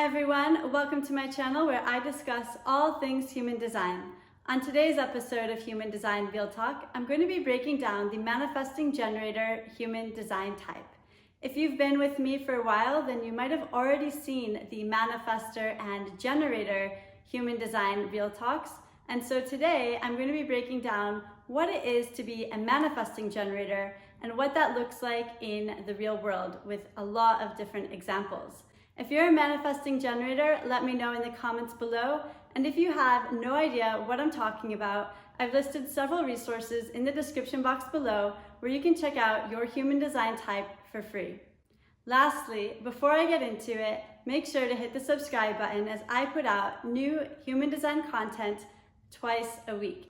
Hi everyone, welcome to my channel where I discuss all things human design. On today's episode of Human Design Real Talk, I'm going to be breaking down the manifesting generator human design type. If you've been with me for a while, then you might have already seen the manifestor and generator human design real talks. And so today I'm going to be breaking down what it is to be a manifesting generator and what that looks like in the real world with a lot of different examples. If you're a manifesting generator, let me know in the comments below. And if you have no idea what I'm talking about, I've listed several resources in the description box below where you can check out your human design type for free. Lastly, before I get into it, make sure to hit the subscribe button as I put out new human design content twice a week.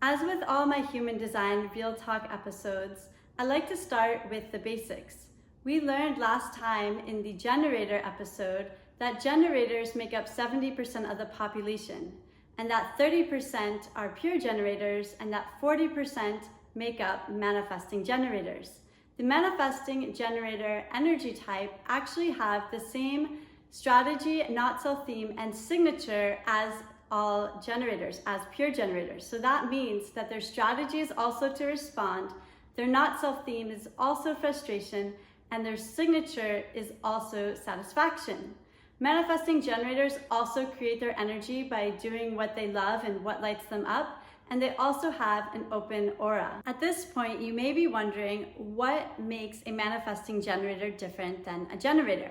As with all my human design real talk episodes, I like to start with the basics. We learned last time in the generator episode that generators make up 70% of the population, and that 30% are pure generators, and that 40% make up manifesting generators. The manifesting generator energy type actually have the same strategy, not self-theme, and signature as all generators, as pure generators. So that means that their strategy is also to respond, their not self-theme is also frustration, and their signature is also satisfaction. Manifesting generators also create their energy by doing what they love and what lights them up, and they also have an open aura. At this point, you may be wondering what makes a manifesting generator different than a generator?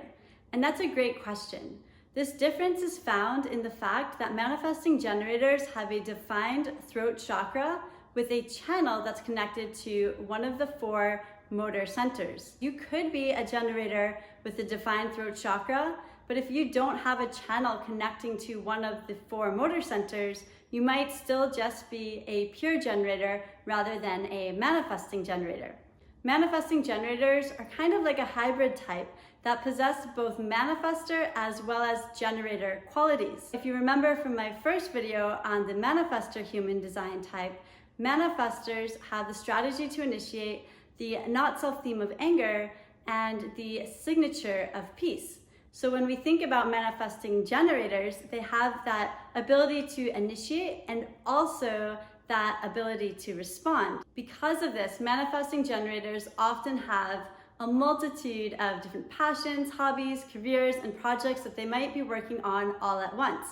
And that's a great question. This difference is found in the fact that manifesting generators have a defined throat chakra with a channel that's connected to one of the four motor centers. You could be a generator with a defined throat chakra, but if you don't have a channel connecting to one of the four motor centers, you might still just be a pure generator rather than a manifesting generator. Manifesting generators are kind of like a hybrid type that possess both manifestor as well as generator qualities. If you remember from my first video on the manifestor human design type, manifestors have the strategy to initiate, the not self-theme of anger, and the signature of peace. So when we think about manifesting generators, they have that ability to initiate and also that ability to respond. Because of this, manifesting generators often have a multitude of different passions, hobbies, careers, and projects that they might be working on all at once.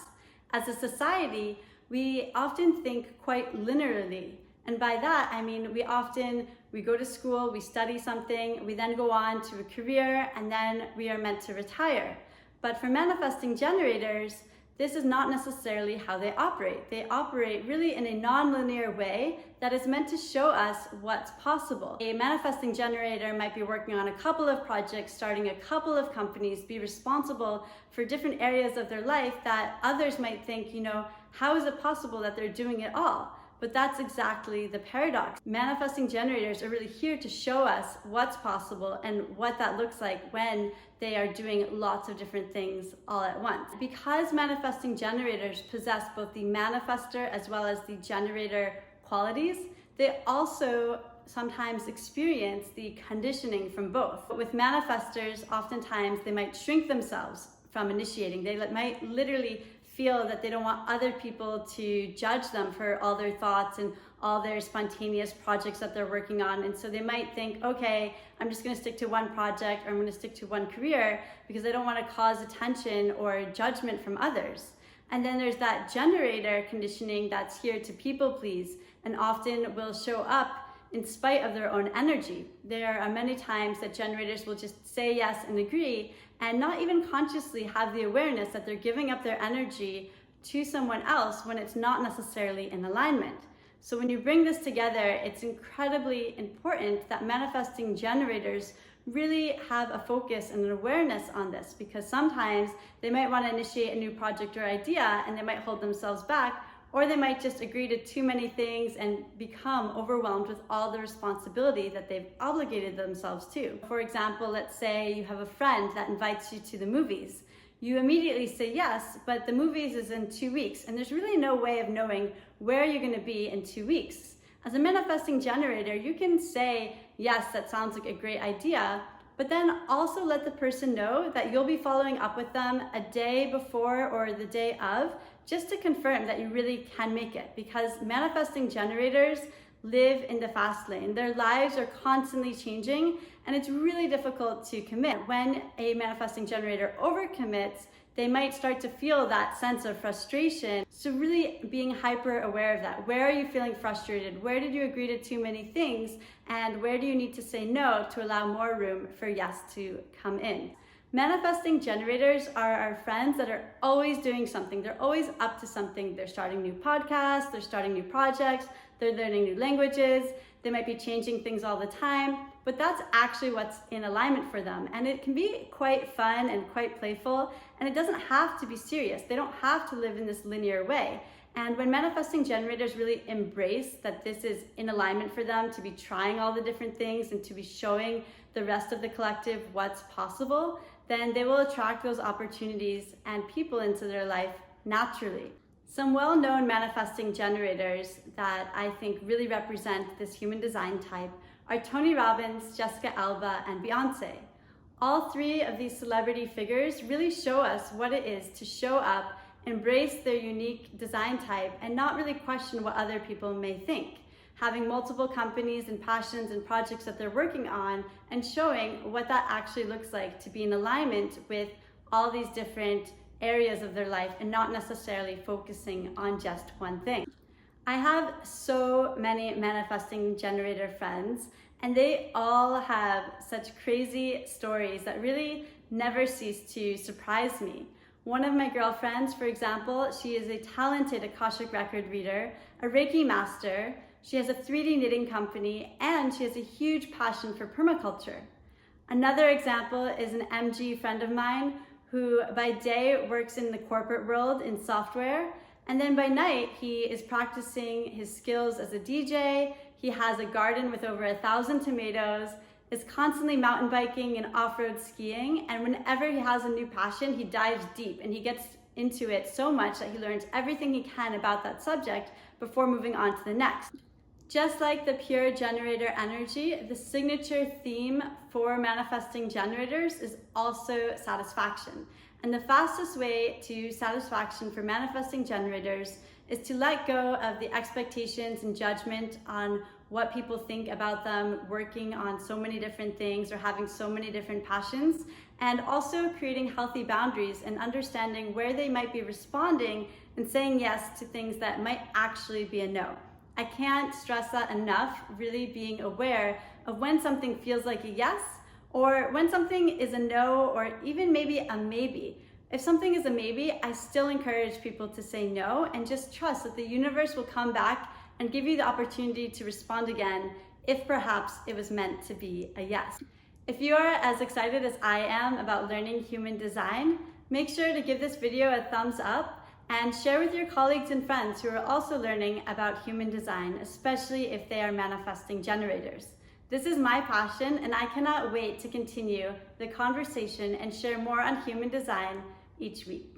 As a society, we often think quite linearly. And by that, I mean we go to school, we study something, we then go on to a career, and then we are meant to retire. But for manifesting generators, this is not necessarily how they operate. They operate really in a non-linear way that is meant to show us what's possible. A manifesting generator might be working on a couple of projects, starting a couple of companies, be responsible for different areas of their life that others might think, how is it possible that they're doing it all? But that's exactly the paradox. Manifesting generators are really here to show us what's possible and what that looks like when they are doing lots of different things all at once. Because manifesting generators possess both the manifestor as well as the generator qualities, they also sometimes experience the conditioning from both. But with manifestors, oftentimes they might shrink themselves from initiating. They might literally feel that they don't want other people to judge them for all their thoughts and all their spontaneous projects that they're working on. And so they might think, okay, I'm just gonna stick to one project or I'm gonna stick to one career because I don't wanna cause attention or judgment from others. And then there's that generator conditioning that's here to people please and often will show up in spite of their own energy. There are many times that generators will just say yes and agree and not even consciously have the awareness that they're giving up their energy to someone else when it's not necessarily in alignment. So when you bring this together, it's incredibly important that manifesting generators really have a focus and an awareness on this, because sometimes they might want to initiate a new project or idea and they might hold themselves back, or they might just agree to too many things and become overwhelmed with all the responsibility that they've obligated themselves to. For example, let's say you have a friend that invites you to the movies. You immediately say yes, but the movies is in 2 weeks, and there's really no way of knowing where you're gonna be in 2 weeks. As a manifesting generator, you can say, yes, that sounds like a great idea, but then also let the person know that you'll be following up with them a day before or the day of, just to confirm that you really can make it, because manifesting generators live in the fast lane. Their lives are constantly changing, and it's really difficult to commit. When a manifesting generator overcommits, they might start to feel that sense of frustration. So really being hyper aware of that. Where are you feeling frustrated? Where did you agree to too many things? And where do you need to say no to allow more room for yes to come in? Manifesting generators are our friends that are always doing something. They're always up to something. They're starting new podcasts, they're starting new projects, they're learning new languages, they might be changing things all the time, but that's actually what's in alignment for them. And it can be quite fun and quite playful, and it doesn't have to be serious. They don't have to live in this linear way. And when manifesting generators really embrace that this is in alignment for them, to be trying all the different things and to be showing the rest of the collective what's possible, then they will attract those opportunities and people into their life naturally. Some well-known manifesting generators that I think really represent this human design type are Tony Robbins, Jessica Alba, and Beyonce. All three of these celebrity figures really show us what it is to show up, embrace their unique design type, and not really question what other people may think. Having multiple companies and passions and projects that they're working on, and showing what that actually looks like to be in alignment with all these different areas of their life and not necessarily focusing on just one thing. I have so many manifesting generator friends, and they all have such crazy stories that really never cease to surprise me. One of my girlfriends, for example, she is a talented Akashic record reader, a Reiki master, she has a 3D knitting company, and she has a huge passion for permaculture. Another example is an MG friend of mine who by day works in the corporate world in software, and then by night he is practicing his skills as a DJ. He has a garden with over 1,000 tomatoes, is constantly mountain biking and off-road skiing, and whenever he has a new passion, he dives deep and he gets into it so much that he learns everything he can about that subject before moving on to the next. Just like the pure generator energy, the signature theme for manifesting generators is also satisfaction. And the fastest way to satisfaction for manifesting generators is to let go of the expectations and judgment on what people think about them working on so many different things or having so many different passions, and also creating healthy boundaries and understanding where they might be responding and saying yes to things that might actually be a no. I can't stress that enough, really being aware of when something feels like a yes or when something is a no or even maybe a maybe. If something is a maybe, I still encourage people to say no and just trust that the universe will come back and give you the opportunity to respond again if perhaps it was meant to be a yes. If you are as excited as I am about learning human design, make sure to give this video a thumbs up and share with your colleagues and friends who are also learning about human design, especially if they are manifesting generators. This is my passion, and I cannot wait to continue the conversation and share more on human design each week.